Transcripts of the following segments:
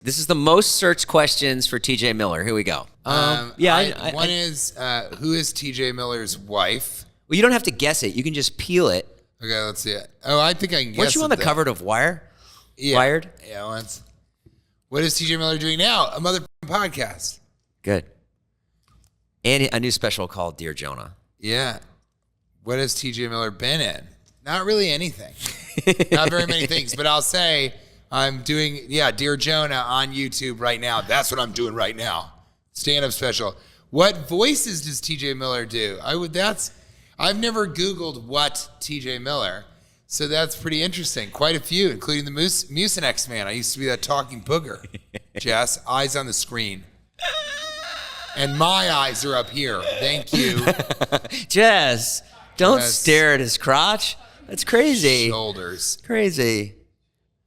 This is the most searched questions for TJ Miller. Here we go. One is, who is TJ Miller's wife? Well, you don't have to guess it. You can just peel it. Okay, let's see it. Oh, I think I can guess it. Weren't you on the cover of Wired? Yeah, once. What is TJ Miller doing now? A motherfucking podcast. Good. And a new special called Dear Jonah. Yeah. What has TJ Miller been in? Not really anything. Not very many things, but I'll say I'm doing, Dear Jonah on YouTube right now. That's what I'm doing right now. Stand-up special. What voices does TJ Miller do? I've never Googled what TJ Miller, so that's pretty interesting. Quite a few, including the Mucinex man. I used to be that talking booger. Jess, eyes on the screen. And my eyes are up here. Thank you. Jess, don't stare at his crotch. That's crazy. Shoulders. Crazy.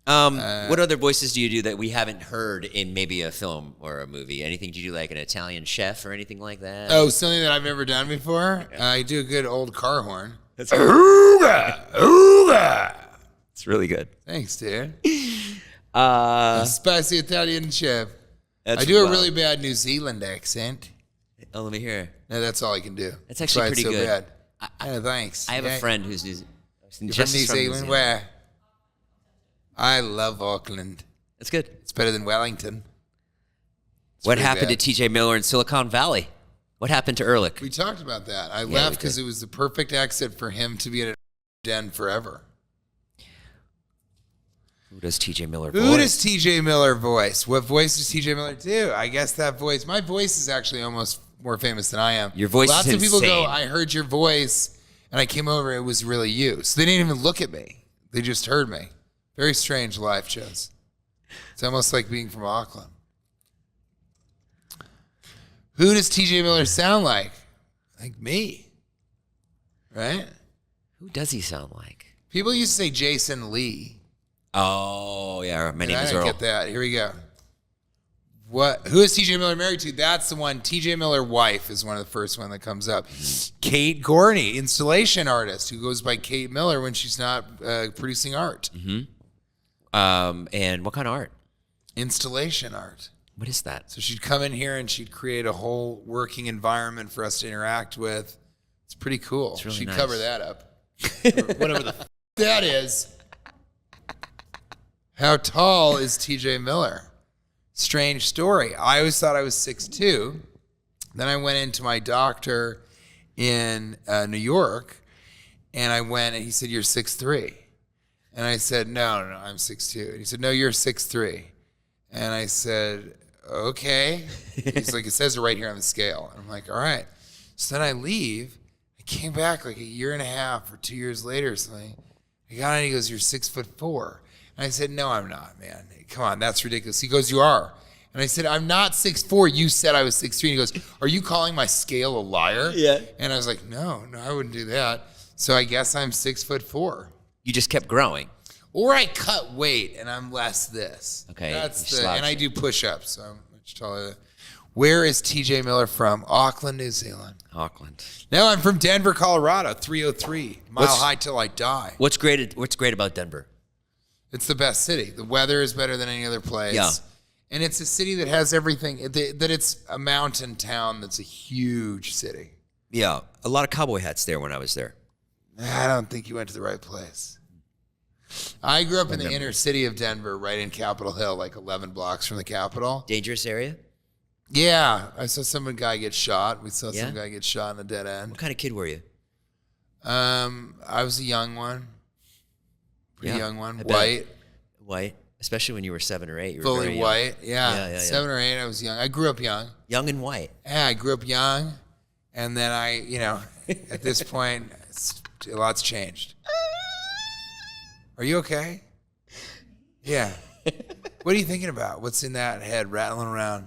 What other voices do you do that we haven't heard in maybe a film or a movie? Anything? Do you do like an Italian chef or anything like that? Oh, something that I've never done before? I do a good old car horn. That's ooga, ooga. It's really good. Thanks, dude. Spicy Italian chef. I do a really bad New Zealand accent. Oh, let me hear. No, that's all I can do. That's actually pretty good. Bad. Thanks. I have a friend who's You're from New Zealand. Where? I love Auckland. That's good. It's better than Wellington. What happened to TJ Miller in Silicon Valley? What happened to Ehrlich? We talked about that. I left because it was the perfect exit for him to be in a den forever. Who does TJ Miller voice? Who does TJ Miller voice? What voice does TJ Miller do? I guess that voice. My voice is actually almost more famous than I am. Your voice Lots is of people insane. go, I heard your voice, and I came over, it was really you. So they didn't even look at me. They just heard me. Very strange life, Joes. It's almost like being from Auckland. Who does TJ Miller sound like? Like me. Right? Who does he sound like? People used to say Jason Lee. Oh, yeah. My name is I Earl. don't get that. Here we go. Who is TJ Miller married to? That's the one. TJ Miller wife is one of the first one that comes up. Kate Gorney, installation artist, who goes by Kate Miller when she's not producing art. Mm-hmm. And what kind of art? Installation art. What is that? So she'd come in here and she'd create a whole working environment for us to interact with. It's pretty cool. It's really she'd nice. cover that up. Whatever the that is. How tall is TJ Miller? Strange story. I always thought I was 6'2". Then I went into my doctor in New York, and I went, and he said, "You're 6'3". And I said, no, I'm 6'2". And he said, "No, you're 6'3". And I said, "Okay." He's like, "It says it right here on the scale." And I'm like, "All right." So then I leave. I came back like a year and a half or 2 years later or something. I got in, he goes, "You're 6'4". And I said, "No, I'm not, man. Come on, that's ridiculous." He goes, "You are." And I said, "I'm not 6'4". You said I was 6'3". And he goes, "Are you calling my scale a liar?" Yeah. And I was like, no, I wouldn't do that. So I guess I'm 6'4". You just kept growing. Or I cut weight and I'm less this. Okay. And I do push-ups, so I'm much taller. Where is TJ Miller from? Auckland, New Zealand. Auckland. No, I'm from Denver, Colorado, 303. Mile high till I die. What's great about Denver? It's the best city. The weather is better than any other place. Yeah. And it's a city that has everything, that it's a mountain town that's a huge city. Yeah. A lot of cowboy hats there when I was there. I don't think you went to the right place. I grew up in the inner city of Denver, right in Capitol Hill, like 11 blocks from the Capitol. Dangerous area? Yeah. I saw some guy get shot. We saw some guy get shot in a dead end. What kind of kid were you? I was a young one. Pretty young one. White. Especially when you were 7 or 8. You were Fully very young. white. Yeah. 7 or 8, I was young. I grew up young. Young and white. Yeah, I grew up young. And then at this point, a lot's changed. Are you okay? Yeah. What are you thinking about? What's in that head rattling around?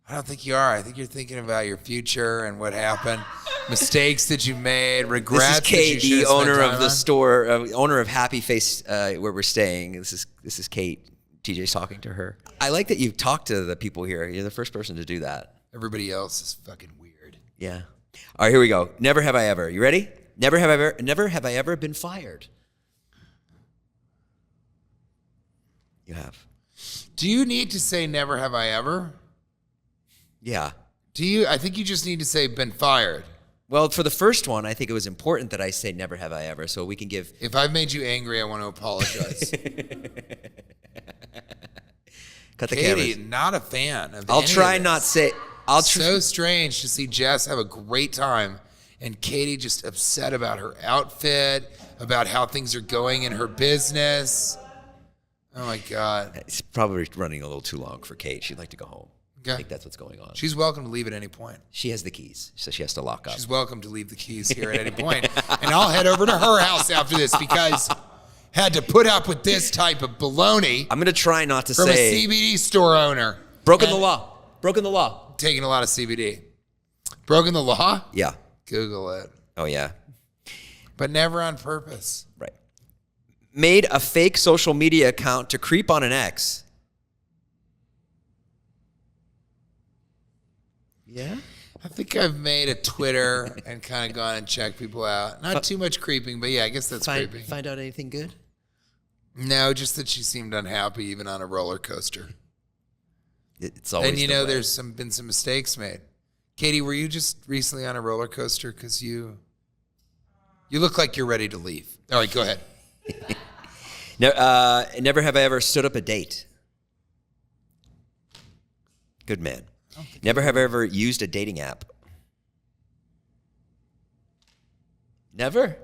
I don't think you are. I think you're thinking about your future and what happened, mistakes that you made, regrets. This is Kate, that you the owner of the on. store, owner of Happy Face, where we're staying. This is Kate. TJ's talking to her. I like that you talk to the people here. You're the first person to do that. Everybody else is fucking weird. Yeah. All right, here we go. Never have I ever. You ready? Never have I ever been fired. You have. Do you need to say never have I ever? Yeah. Do you? I think you just need to say been fired. Well, for the first one, I think it was important that I say never have I ever, so we can give. If I've made you angry, I want to apologize. Cut the Katie, cameras. not a fan of I'll any try of not this. say. So strange to see Jess have a great time and Katie just upset about her outfit, about how things are going in her business. Oh my God. It's probably running a little too long for Kate. She'd like to go home. Okay. I think that's what's going on. She's welcome to leave at any point. She has the keys, so she has to lock up. She's welcome to leave the keys here at any point. And I'll head over to her house after this because had to put up with this type of baloney I'm going to try not to from say. a CBD store owner. Broken the law. Broken the law. Taking a lot of CBD. Broken the law? Yeah. Google it. Oh, yeah. But never on purpose. Right. Made a fake social media account to creep on an ex. Yeah? I think I've made a Twitter and kind of gone and checked people out. Not too much creeping, but yeah, I guess that's creeping. Find out anything good? No, just that she seemed unhappy even on a roller coaster. It's always. And you the know, way. there's been some mistakes made. Katie, were you just recently on a roller coaster? Because you look like you're ready to leave. All right, go ahead. Never have I ever stood up a date. Good man. Never have I ever used a dating app. Never?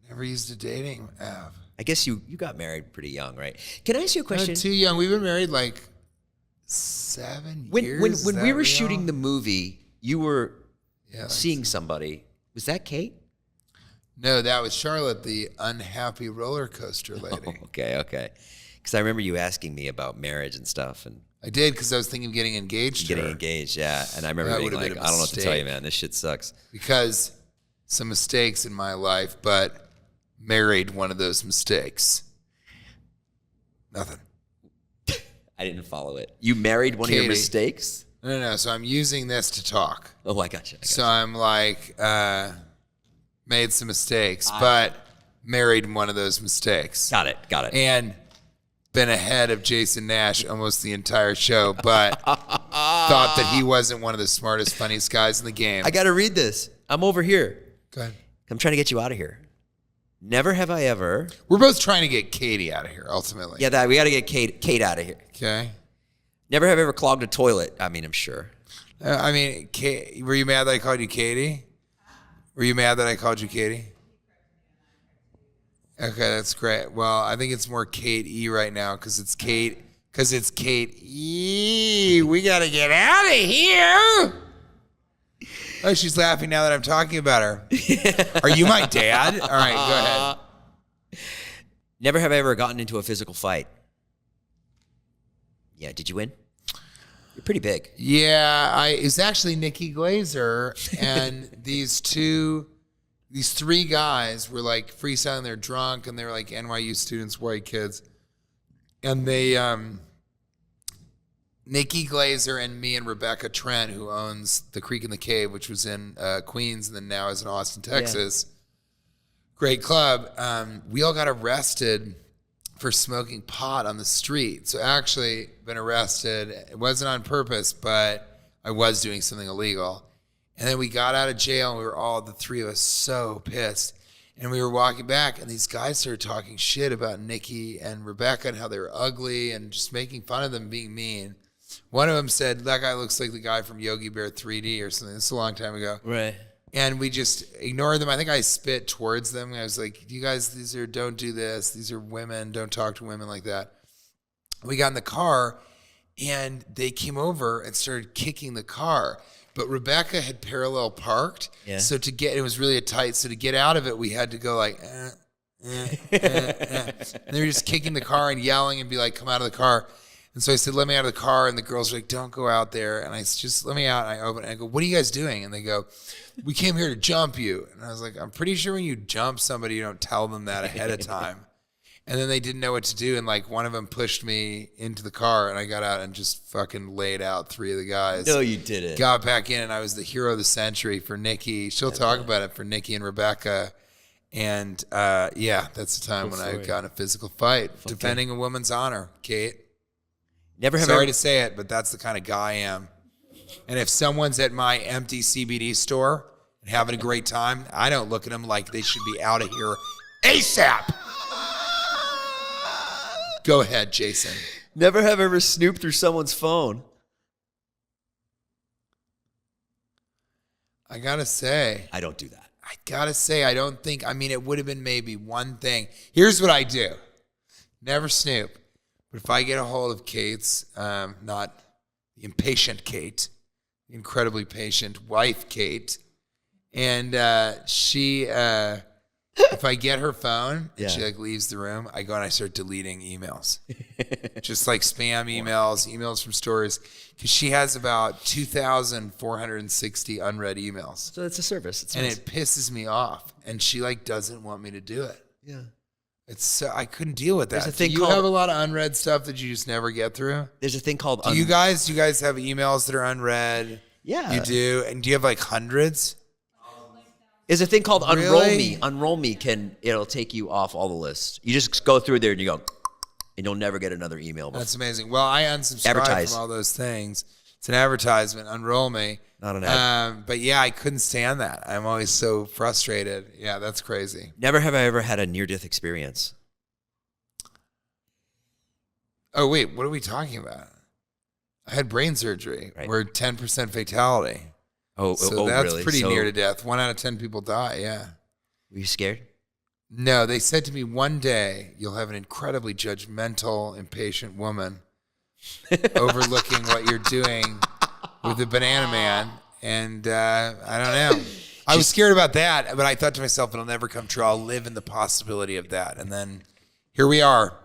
Never used a dating app. I guess you got married pretty young, right? Can I ask you a question? Not too young. We've been married like 7 years. When we were shooting the movie, you were like seeing somebody. Was that Kate? No, that was Charlotte, the unhappy roller coaster lady. Oh, okay. Because I remember you asking me about marriage and stuff, and I did because I was thinking of getting engaged to her. getting engaged. Yeah, and I remember That being would've like, been I a don't know what to tell you, mistake. man. This shit sucks. Because some mistakes in my life, but married one of those mistakes. Nothing. I didn't follow it. You married one of your Katie. mistakes? No. So I'm using this to talk. Oh, I gotcha. So I'm like, made some mistakes, but married one of those mistakes. Got it. And been ahead of Jason Nash almost the entire show, but thought that he wasn't one of the smartest, funniest guys in the game. I got to read this. I'm over here. Go ahead. I'm trying to get you out of here. Never have I ever. We're both trying to get Katie out of here, ultimately. Yeah, we got to get Kate out of here. Okay. Never have I ever clogged a toilet. I mean, I'm sure. Were you mad that I called you Katie? Were you mad that I called you Katie? Okay, that's great. Well, I think it's more Kate E right now because it's Kate E. We got to get out of here. Oh, she's laughing now that I'm talking about her. Are you my dad? All right, go ahead. Never have I ever gotten into a physical fight. Yeah, did you win? You're pretty big. Yeah, it was actually Nikki Glazer and these three guys were like freestyling. They're drunk and they were like NYU students, white kids. And they, Nikki Glazer and me and Rebecca Trent, who owns the Creek in the Cave, which was in Queens and then now is in Austin, Texas. Yeah. Great club. We all got arrested for smoking pot on the street. So actually been arrested. It wasn't on purpose, but I was doing something illegal. And then we got out of jail and we were all, the three of us, so pissed. And we were walking back and these guys started talking shit about Nikki and Rebecca and how they were ugly and just making fun of them being mean. One of them said, that guy looks like the guy from Yogi Bear 3D or something. This is a long time ago. Right. And we just ignored them. I think I spit towards them. I was like, you guys, don't do this. These are women. Don't talk to women like that. We got in the car and they came over and started kicking the car. But Rebecca had parallel parked. Yeah. So it was really tight. So to get out of it, we had to go like, And they were just kicking the car and yelling and be like, come out of the car. And so I said, let me out of the car. And the girls were like, don't go out there. And I said, just let me out. And I open it and I go, what are you guys doing? And they go, we came here to jump you. And I was like, I'm pretty sure when you jump somebody, you don't tell them that ahead of time. And then they didn't know what to do. And like one of them pushed me into the car and I got out and just fucking laid out three of the guys. No, you didn't. Got back in and I was the hero of the century for Nikki. She'll talk about it for Nikki and Rebecca. And that's the time when I got in a physical fight, defending a woman's honor. Kate? Never have Sorry ever. to say it, but that's the kind of guy I am. And if someone's at my empty CBD store and having a great time, I don't look at them like they should be out of here ASAP. Go ahead, Jason. Never have ever snooped through someone's phone. I gotta say, I don't do that. I don't think, I mean, it would have been maybe one thing. Here's what I do. Never snoop. But if I get a hold of Kate's, not the impatient Kate, the incredibly patient wife, Kate, and if I get her phone and she like leaves the room, I go and I start deleting emails. Just like spam emails from stores. Because she has about 2,460 unread emails. So it's a service. It's And nice. it pisses me off. And she like doesn't want me to do it. Yeah. It's so, I couldn't deal with that. There's a thing do you called- have a lot of unread stuff that you just never get through? There's a thing called. Do you guys have emails that are unread? Yeah. You do? And do you have like hundreds? There's a thing called Unroll Really? Me. Unroll Me it'll take you off all the lists. You just go through there and you go, and you'll never get another email. That's amazing. Well, I unsubscribed Advertise. from all those things. It's an advertisement. Unroll Me. Not an ad. But yeah, I couldn't stand that. I'm always so frustrated. Yeah, that's crazy. Never have I ever had a near-death experience. Oh, wait, what are we talking about? I had brain surgery. Right. We're 10% fatality. Oh, That's really? pretty So, near to death. 1 out of 10 people die, yeah. Were you scared? No, they said to me, one day you'll have an incredibly judgmental, impatient woman overlooking what you're doing with the banana man. And I don't know. I was scared about that, but I thought to myself, it'll never come true. I'll live in the possibility of that. And then here we are.